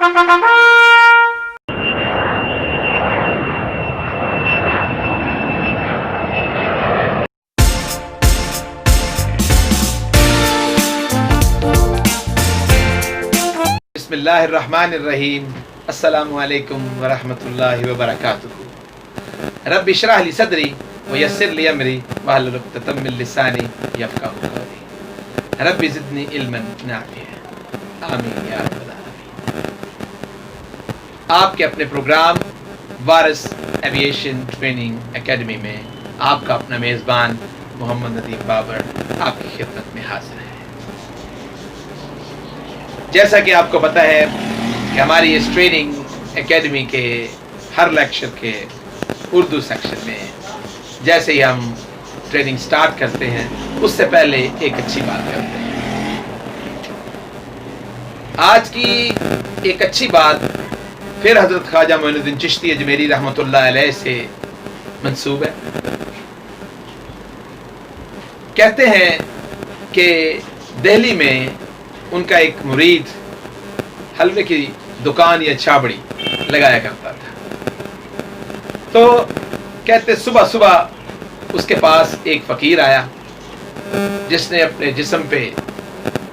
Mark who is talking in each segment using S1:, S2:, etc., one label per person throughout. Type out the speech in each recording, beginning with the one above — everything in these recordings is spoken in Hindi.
S1: बिस्मिल्लाहिर्रहमानिर्रहीम। अस्सलामु अलैकुम वरहमतुल्लाहि वबरकातुहू। रब्बि इश्रह ली सदरी व यस्सिर ली अमरी वहलुल उक़दतम मिन लिसानी यफ़क़हू क़ौली। रब्बि ज़िदनी इल्मन नाफ़िअ। आमीन या रब्बल आलमीन। आपके अपने प्रोग्राम वारिस एविएशन ट्रेनिंग एकेडमी में आपका अपना मेज़बान मोहम्मद नदीम बाबर आपकी खिदमत में हाज़िर है। जैसा कि आपको पता है कि हमारी इस ट्रेनिंग एकेडमी के हर लेक्चर के उर्दू सेक्शन में जैसे ही हम ट्रेनिंग स्टार्ट करते हैं उससे पहले एक अच्छी बात करते हैं। आज की एक अच्छी बात फिर हज़रत ख्वाजा मोइनुद्दीन चिश्ती अजमेरी रहमतुल्लाह अलैह से मंसूब है। कहते हैं कि दिल्ली में उनका एक मुरीद हलवे की दुकान या छाबड़ी लगाया करता था। तो कहते सुबह सुबह उसके पास एक फ़कीर आया जिसने अपने जिस्म पे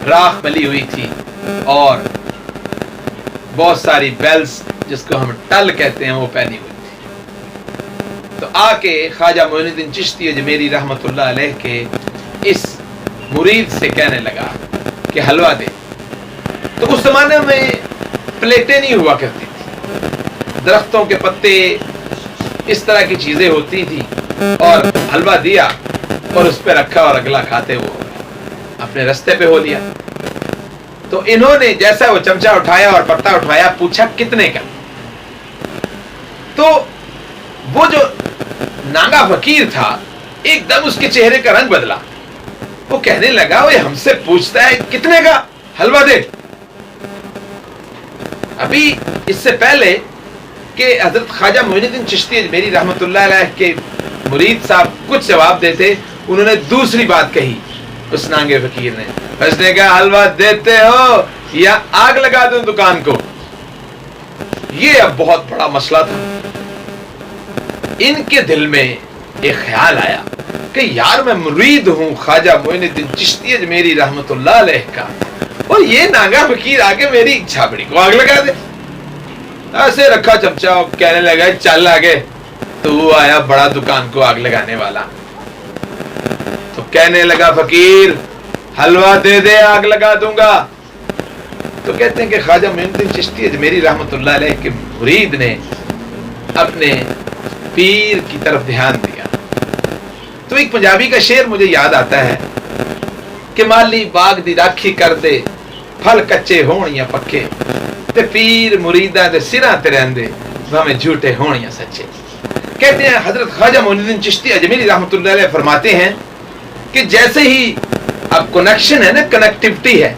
S1: राख मली हुई थी और बहुत सारी बेल्स जिसको हम टल कहते हैं वो पहनी हुई थी। तो आके ख्वाजा मोइनुद्दीन चिश्ती अजमेरी रहमतुल्लाह अलैह के इस मुरीद से कहने लगा कि हलवा दे। तो उस जमाने में प्लेटें नहीं हुआ करती थी, दरख्तों के पत्ते इस तरह की चीजें होती थी और हलवा दिया और उस पर रखा और अगला खाते वो अपने रास्ते पे हो लिया। तो इन्होंने जैसा वो चमचा उठाया और पत्ता उठाया पूछा कितने का। तो वो जो नांगा फकीर था एकदम उसके चेहरे का रंग बदला। वो कहने लगा वो हमसे पूछता है कितने का हलवा दे। अभी इससे पहले कि हजरत ख्वाजा मोइनुद्दीन चिश्ती अजमेरी रहमतुल्लाह अलैह के मुरीद साहब कुछ जवाब देते, उन्होंने दूसरी बात कही उस नांगे फकीर ने। उसने कहा हलवा देते हो या आग लगा दूं दुकान को। ये अब बहुत बड़ा मसला था। इनके दिल में एक ख्याल आया कि यार मैं मुरीद हूं ख्वाजा मोइनुद्दीन चिश्ती अजमेरी रहमतुल्लाह अलैह का और ये नांगा फकीर आके मेरी छाबड़ी को आग लगा दे। ऐसे रखा चमचा और कहने लगा चल आगे, तू आया बड़ा दुकान को आग लगाने वाला। तो कहने लगा फकीर हलवा दे दे आग लगा दूंगा। तो कहते हैं कि ख्वाजा मोइनुद्दीन चिश्ती अजमेरी रहमतुल्लाह अलैह के मुरीद ने अपने पीर की तरफ ध्यान दिया। तो एक पंजाबी का शेर मुझे याद आता है कि माली बाग दी राखी कर दे फल कच्चे होण या पक्के ते पीर मुरीदा दे सिरां ते रहंदे भावें झूठे होण या सच्चे। कहते हैं हजरत ख्वाजा मोइनुद्दीन चिश्ती अजमेरी रहमतुल्लाह अलैह फरमाते हैं कि जैसे ही अब कनेक्शन है ना, कनेक्टिविटी है,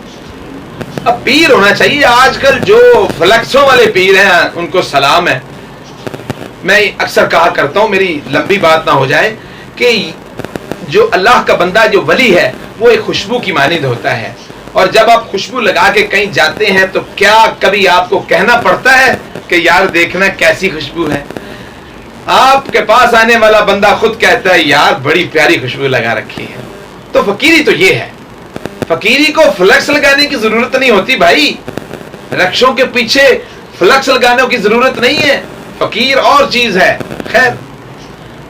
S1: अब पीर होना चाहिए। आजकल जो फ्लेक्सों वाले पीर हैं उनको सलाम है। मैं अक्सर कहा करता हूं, मेरी लंबी बात ना हो जाए, कि जो अल्लाह का बंदा जो वली है वो एक खुशबू की मानिंद होता है। और जब आप खुशबू लगा के कहीं जाते हैं तो क्या कभी आपको कहना पड़ता है कि यार देखना कैसी खुशबू है? आपके पास आने वाला बंदा खुद कहता है यार बड़ी प्यारी खुशबू लगा रखी है। तो फकीरी तो ये है। फकीरी को फ्लक्स लगाने की जरूरत नहीं होती भाई, रक्षों के पीछे फ्लक्स लगाने की जरूरत नहीं है। फकीर और चीज है। खैर,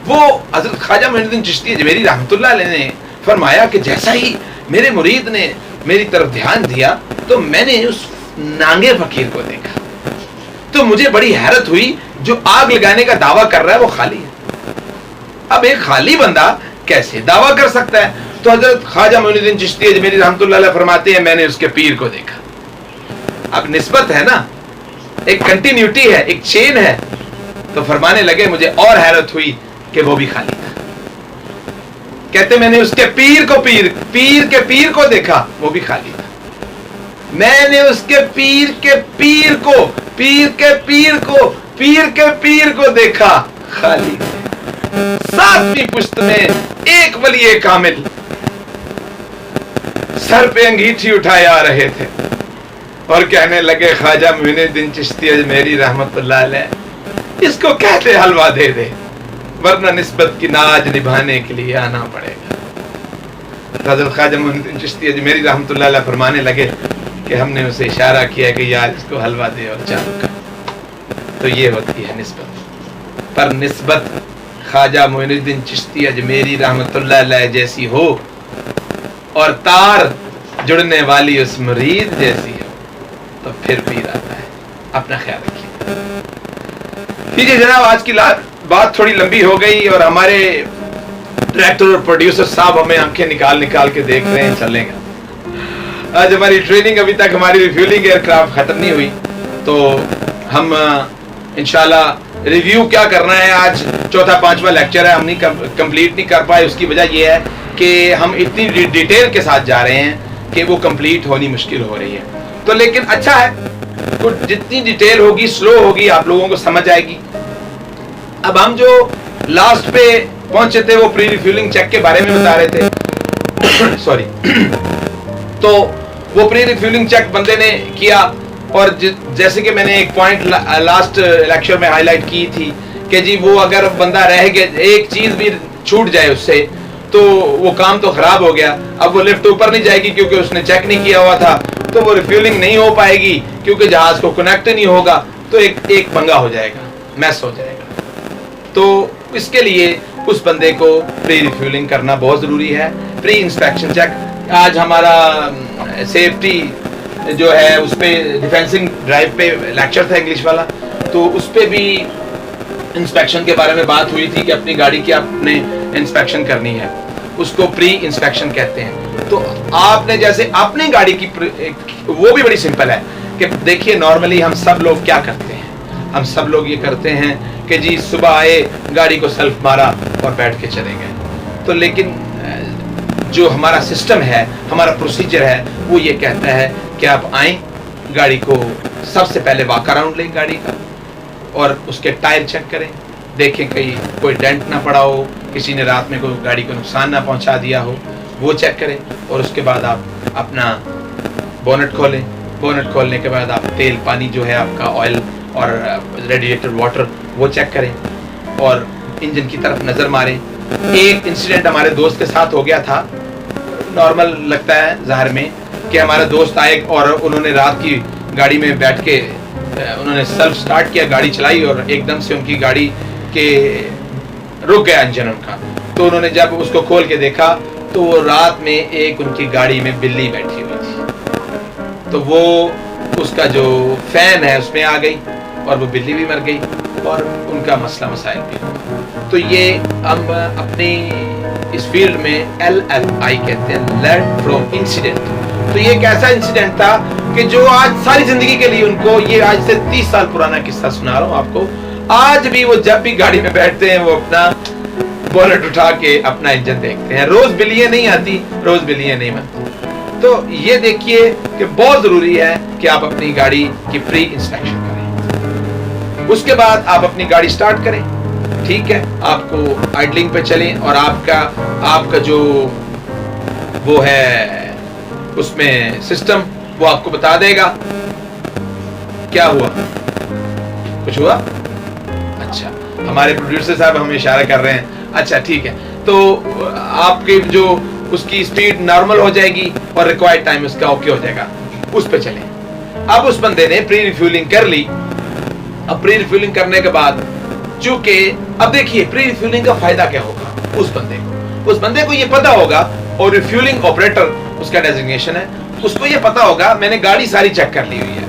S1: वो हजरत ख्वाजा मोइनुद्दीन चिश्ती अजमेरी रहमतुल्लाह अलैह ने फरमाया कि जैसा ही मेरे मुरीद ने मेरी तरफ ध्यान दिया तो मैंने उस नांगे फकीर को देखा। तो मुझे बड़ी हैरत हुई, जो आग लगाने का दावा कर रहा है वो खाली है। अब एक खाली बंदा कैसे दावा कर सकता है? तो हजरत ख्वाजा मोइनुद्दीन चिश्ती अजमेरी रहमतुल्लाह अलैह फरमाते हैं मैंने उसके पीर को देखा। अब निस्बत है ना, एक कंटिन्यूटी है, एक चेन है। तो फरमाने लगे मुझे और हैरत हुई कि वो भी खाली था। कहते मैंने उसके पीर के पीर को देखा, वो भी खाली था। मैंने उसके पीर के पीर को देखा, खाली थे। 7वीं पुश्त में एक वली कामिल सर पे अंगीठी उठाए आ रहे थे। और कहने लगे ख्वाजा मोइनुद्दीन चिश्ती अजमेरी रहमतुल्लाह अलैह, इसको कहते हलवा दे दे, वरना निस्बत की नाज निभाने के लिए आना पड़ेगा। हज़रत ख्वाजा मोइनुद्दीन चिश्ती अजमेरी रहमतुल्लाह अलैह फरमाने लगे कि हमने उसे इशारा किया कि यार इसको हलवा दे और चालू कर। तो ये होती है निस्बत। पर निस्बत ख्वाजा मोइनुद्दीन चिश्ती अजमेरी रहमतुल्लाह अलैह जैसी हो और तार जुड़ने वाली उस मुरीद जैसी हो तो फिर पीर आता है। अपना ख्याल रखिए। ठीक है जनाब, आज की बात थोड़ी लंबी हो गई और हमारे डायरेक्टर और प्रोड्यूसर साहब हमें आंखें निकाल निकाल के देख रहे हैं। चलेगा, आज हमारी ट्रेनिंग, अभी तक हमारी रिफ्यूलिंग एयरक्राफ्ट खत्म नहीं हुई, तो हम इंशाल्लाह रिव्यू क्या करना है। आज चौथा पांचवा लेक्चर है, हम नहीं कंप्लीट नहीं कर पाए। उसकी वजह यह है कि हम इतनी डिटेल के साथ जा रहे हैं कि वो कंप्लीट होनी मुश्किल हो रही है। तो लेकिन अच्छा है, कुछ जितनी डिटेल होगी, स्लो होगी, आप लोगों को समझ आएगी। अब हम जो लास्ट पे पहुंचे थे वो प्री रिफ्यूलिंग चेक के बारे में बता रहे थे सॉरी तो वो प्री रिफ्यूलिंग चेक बंदे ने किया और जैसे कि मैंने एक पॉइंट लास्ट लेक्चर में हाईलाइट की थी कि जी वो अगर बंदा रह गया, एक चीज भी छूट जाए उससे, तो वो काम तो खराब हो गया। अब वो लिफ्ट ऊपर नहीं जाएगी क्योंकि उसने चेक नहीं किया हुआ था, तो वो रिफ्यूलिंग नहीं हो पाएगी क्योंकि जहाज को कनेक्ट नहीं होगा, तो एक पंगा हो जाएगा, मैस हो जाएगा। तो इसके लिए उस बंदे को प्री रिफ्यूलिंग करना बहुत जरूरी है। प्री इंस्पेक्शन चेक, आज हमारा सेफ्टी जो है उस पे डिफेंसिंग ड्राइव पे लेक्चर था इंग्लिश वाला, तो उस पे भी इंस्पेक्शन के बारे में बात हुई थी कि अपनी गाड़ी की आपने इंस्पेक्शन करनी है, उसको प्री इंस्पेक्शन कहते हैं। तो आपने जैसे अपनी गाड़ी की, वो भी बड़ी सिंपल है कि देखिए नॉर्मली हम सब लोग क्या करते हैं, हम सब लोग ये करते हैं कि जी सुबह आए, गाड़ी को सेल्फ मारा और बैठ के चले गए। तो लेकिन जो हमारा सिस्टम है, हमारा प्रोसीजर है, वो ये कहता है कि आप आए, गाड़ी को सबसे पहले वॉक अराउंड लें गाड़ी का और उसके टायर चेक करें, देखें कहीं कोई डेंट ना पड़ा हो, किसी ने रात में कोई गाड़ी को नुकसान ना पहुंचा दिया हो, वो चेक करें। और उसके बाद आप अपना बोनट खोलें। बोनट खोलने के बाद आप तेल पानी जो है आपका ऑयल और रेडिएटर वाटर वो चेक करें और इंजन की तरफ नज़र मारें। एक इंसिडेंट हमारे दोस्त के साथ हो गया था, नॉर्मल लगता है ज़ाहिर में, कि हमारे दोस्त आए और उन्होंने रात की गाड़ी में बैठ के उन्होंने सेल्फ स्टार्ट किया, गाड़ी चलाई और एकदम से उनकी गाड़ी के रुक गया इंजन उनका। तो उन्होंने जब उसको खोल के देखा तो वो रात में एक उनकी गाड़ी में बिल्ली बैठी हुई थी, तो वो उसका जो फैन है उसमें आ गई और वो बिल्ली भी मर गई और उनका मसला मसाइल भी हुआ। तो ये हम अपनी इस फील्ड में LFI कहते हैं, लर्न फ्रॉम इंसिडेंट। तो ये एक ऐसा इंसिडेंट था कि जो आज सारी जिंदगी के लिए उनको, ये आज से 30 साल पुराना किस्सा सुना रहा हूँ आपको, आज भी वो जब भी गाड़ी में बैठते हैं वो अपना बोनट उठा के अपना इंजन देखते हैं। रोज बिल्लियां नहीं आती, रोज बिल्लियां नहीं बनती। तो ये देखिए कि बहुत जरूरी है कि आप अपनी गाड़ी की प्री इंस्पेक्शन करें। उसके बाद आप अपनी गाड़ी स्टार्ट करें, ठीक है, आपको आइडलिंग पे चलें और आपका जो वो है उसमें सिस्टम वो आपको बता देगा क्या हुआ। कुछ हुआ? अच्छा, हमारे प्रोड्यूसर साहब हमें इशारा कर रहे हैं। अच्छा ठीक है, तो आपके जो उसकी स्पीड नॉर्मल हो जाएगी और रिक्वायर्ड टाइम उसका ओके हो जाएगा, उस पे चलें। अब उस बंदे ने प्री रिफ्यूलिंग कर ली। अब प्री रिफ्यूलिंग करने के बाद चूंकि अब देखिए प्री रिफ्यूलिंग का फायदा क्या होगा उस बंदे को ये पता होगा, और रिफ्यूलिंग ऑपरेटर उसका डेजिग्नेशन है, उसको ये पता होगा मैंने गाड़ी सारी चेक कर ली हुई है,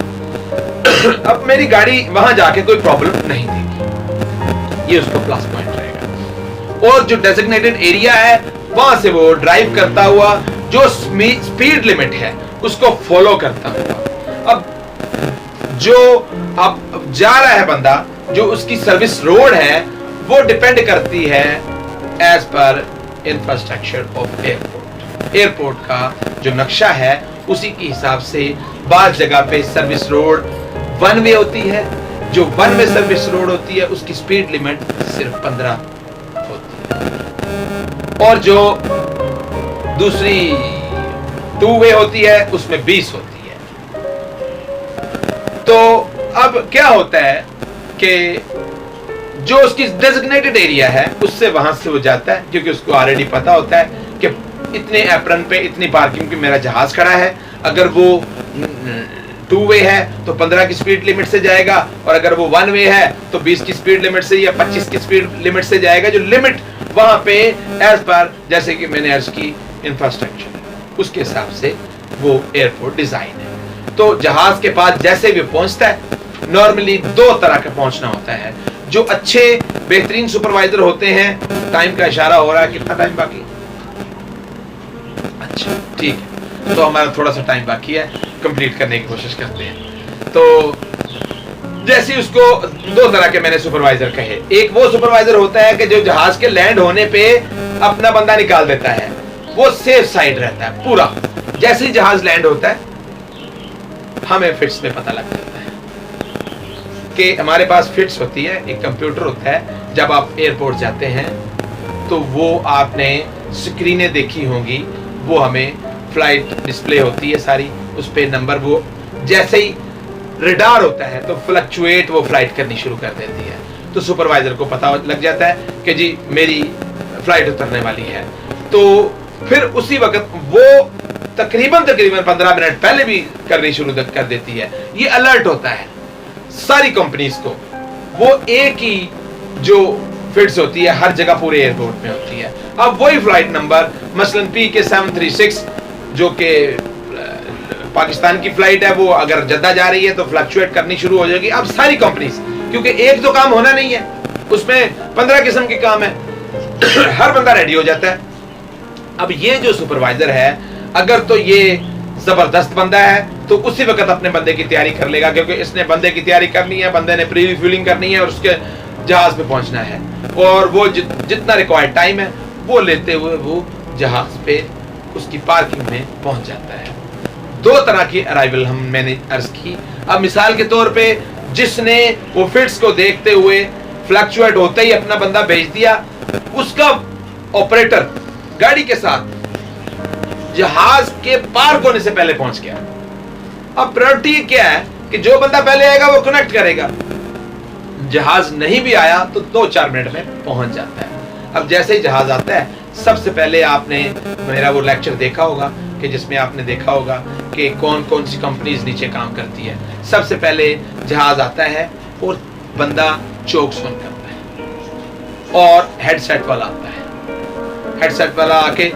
S1: अब मेरी गाड़ी वहां जाके कोई प्रॉब्लम नहीं देगी, ये उसको प्लस पॉइंट रहेगा। और जो डेजिग्नेटेड एरिया है वहां से वो ड्राइव करता हुआ जो स्पीड लिमिट है उसको फॉलो करता हुआ, अब जो अब जा रहा है बंदा, जो उसकी सर्विस रोड है वो डिपेंड करती है as per infrastructure of airport का जो नक्शा है उसी के हिसाब से बात जगह पे सर्विस रोड वन वे होती है। जो वन वे सर्विस रोड होती है उसकी स्पीड लिमिट सिर्फ 15 होती है, और जो दूसरी टू वे होती है उसमें 20 होती है। अब क्या होता है कि जो उसकी डेजिग्नेटेड एरिया है उससे वहां से वो जाता है, क्योंकि उसको ऑलरेडी पता होता है कि इतने एप्रन पे इतनी पार्किंग पे मेरा जहाज खड़ा है। अगर वो 2 वे है तो 15 की स्पीड लिमिट से जाएगा, और अगर वो 1 वे है तो 20 की स्पीड लिमिट से या 25 की स्पीड लिमिट से जाएगा। जो लिमिट वहां पे एज पर, जैसे कि मैंने अर्ज की, इंफ्रास्ट्रक्चर, उसके हिसाब से वो एयरपोर्ट डिजाइन है। तो जहाज के पास जैसे भी पहुंचता है, नॉर्मली 2 तरह का पहुंचना होता है। जो अच्छे बेहतरीन सुपरवाइजर होते हैं, टाइम का इशारा हो रहा है, कितना टाइम बाकी? अच्छा ठीक है, तो हमारा थोड़ा सा टाइम बाकी है, कंप्लीट करने की कोशिश करते हैं। तो जैसे उसको 2 तरह के मैंने सुपरवाइजर कहे। एक वो सुपरवाइजर होता है कि जो जहाज के लैंड होने पे अपना बंदा निकाल देता है, वो सेफ साइड रहता है पूरा। जैसे ही जहाज लैंड होता है हमें फिट्स में पता लग जाता है कि हमारे पास फिट्स होती है, एक कंप्यूटर होता है। जब आप एयरपोर्ट जाते हैं तो वो आपने स्क्रीनें देखी होंगी, वो हमें फ्लाइट डिस्प्ले होती है सारी, उस पे नंबर, वो जैसे ही रडार होता है तो फ्लक्चुएट वो फ्लाइट करनी शुरू कर देती है। तो सुपरवाइजर को पता लग जाता है कि जी मेरी फ्लाइट उतरने वाली है। तो फिर उसी वक्त वो तकरीबन 15 मिनट पहले भी करनी शुरू कर देती है। ये अलर्ट होता है सारी कंपनीज को। वो एक ही जो फिट्स होती है हर जगह पूरे एयरपोर्ट में होती है। अब वही फ्लाइट नंबर मसलन PK 736 जो कि पाकिस्तान की फ्लाइट है, वो अगर जद्दा जा रही है तो फ्लक्चुएट करनी शुरू हो जाएगी। अब सारी कंपनीज, क्योंकि एक तो काम होना नहीं है, उसमें 15 किस्म के काम है, हर बंदा रेडी हो जाता है। अब ये जो सुपरवाइजर है, अगर तो ये जबरदस्त बंदा है तो उसी वक्त अपने बंदे की तैयारी कर लेगा, क्योंकि इसने बंदे की तैयारी करनी है, बंदे ने प्री रिफ्यूलिंग करनी है और उसके जहाज पे पहुंचना है, और वो जितना रिक्वायर्ड टाइम है वो लेते हुए वो जहाज पे उसकी पार्किंग में पहुंच जाता है। 2 तरह की अराइवल मैंने अर्ज की। अब मिसाल के तौर पे जिसने वो फिट्स को देखते हुए फ्लक्चुएट होते ही अपना बंदा भेज दिया, उसका ऑपरेटर गाड़ी के साथ जहाज के पार होने से पहले पहुंच गया। अब प्रायोरिटी क्या है कि जो बंदा पहले आएगा वो कनेक्ट करेगा। जहाज नहीं भी आया तो 2-4 मिनट में पहुंच जाता है। अब जैसे ही जहाज आता है, सबसे पहले आपने मेरा वो लेक्चर देखा होगा कि जिसमें आपने देखा होगा कि कौन कौन सी कंपनीज नीचे काम करती है। सबसे पहले जहाज आता है और बंदा चोक सुन करता है, और हेडसेट वाला आता है। हेडसेट वाला आके,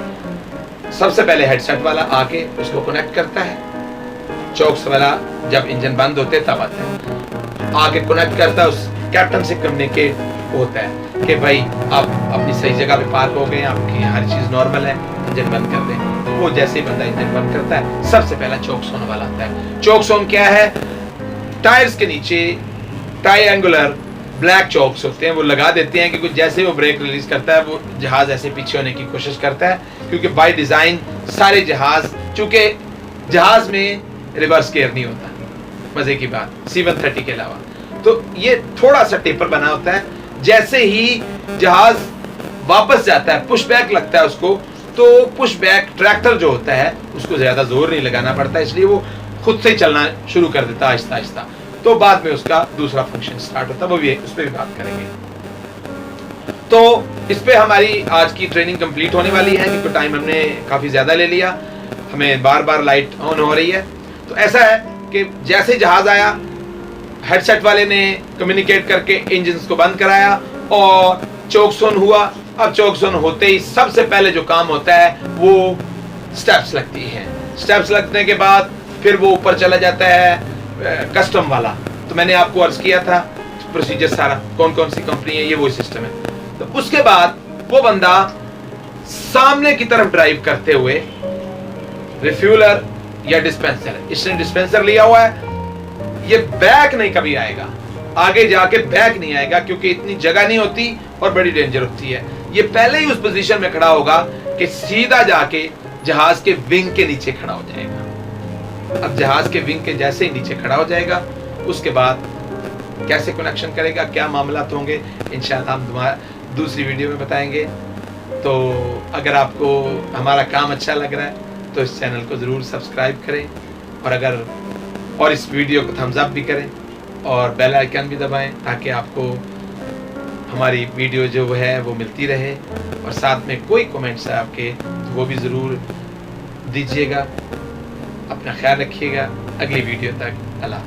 S1: सबसे पहले हेडसेट वाला आके उसको कनेक्ट करता है। चोक्स वाला जब इंजन बंद होते तब आता है, आके कनेक्ट करता है। उस कैप्टन से कम्युनिकेट होता है कि भाई आप अपनी सही जगह पे पार्क हो गए, आपकी हर चीज नॉर्मल है, इंजन बंद कर दें। तो वो जैसे ही बंदा इंजन बंद करता है, सबसे पहला चोक सोन वाला आता है। चोक सोन क्या है? टायर्स के नीचे ट्रायंगुलर ब्लैक चौक्स होते हैं, वो लगा देते हैं कि कुछ जैसे वो ब्रेक रिलीज करता है वो जहाज ऐसे पीछे होने की कोशिश करता है, क्योंकि बाय डिजाइन सारे जहाज, चूंकि जहाज में रिवर्स गियर नहीं होता, मजे की बात, C-130 के अलावा, तो ये थोड़ा सा टेपर बना होता है। जैसे ही जहाज वापस जाता है, पुश बैक लगता है उसको, तो पुश बैक ट्रैक्टर जो होता है उसको ज्यादा जोर नहीं लगाना पड़ता, इसलिए वो खुद से ही चलना शुरू कर देता है आहिस्ता आहिस्ता। तो बाद में उसका दूसरा फंक्शन स्टार्ट होता है, वो भी उस पर भी बात करेंगे। तो इस पे हमारी आज की ट्रेनिंग कंप्लीट होने वाली है, क्योंकि टाइम हमने काफी ज्यादा ले लिया, हमें बार बार लाइट ऑन हो रही है। तो ऐसा है कि जैसे जहाज आया, हेडसेट वाले ने कम्युनिकेट करके इंजन्स को बंद कराया और चोकसोन हुआ। अब चोकसोन होते ही सबसे पहले जो काम होता है वो स्टेप्स लगती है। स्टेप्स लगने के बाद फिर वो ऊपर चला जाता है कस्टम वाला। तो मैंने आपको अर्ज किया था प्रोसीजर सारा, कौन कौन सी कंपनी है, ये वो सिस्टम है। तो उसके बाद वो बंदा सामने की तरफ ड्राइव करते हुए रिफ्यूलर या डिस्पेंसर, इसने डिस्पेंसर लिया हुआ है, ये बैक नहीं कभी आएगा, आगे जाके बैक नहीं आएगा, क्योंकि इतनी जगह नहीं होती और बड़ी डेंजर होती है। ये पहले ही उस पोजीशन में खड़ा होगा कि सीधा जाके जहाज के विंग के नीचे खड़ा हो जाएगा। अब जहाज के विंग के जैसे ही नीचे खड़ा हो जाएगा, उसके बाद कैसे कनेक्शन करेगा, क्या मामला होंगे, इंशाअल्लाह हम दूसरी वीडियो में बताएंगे। तो अगर आपको हमारा काम अच्छा लग रहा है तो इस चैनल को ज़रूर सब्सक्राइब करें, और इस वीडियो को थम्स अप भी करें। और बेल आइकन भी दबाएं ताकि आपको हमारी वीडियो जो है वो मिलती रहे। और साथ में कोई कमेंट्स है आपके तो वो भी ज़रूर दीजिएगा। अपना ख्याल रखिएगा। अगली वीडियो तक अल्लाह।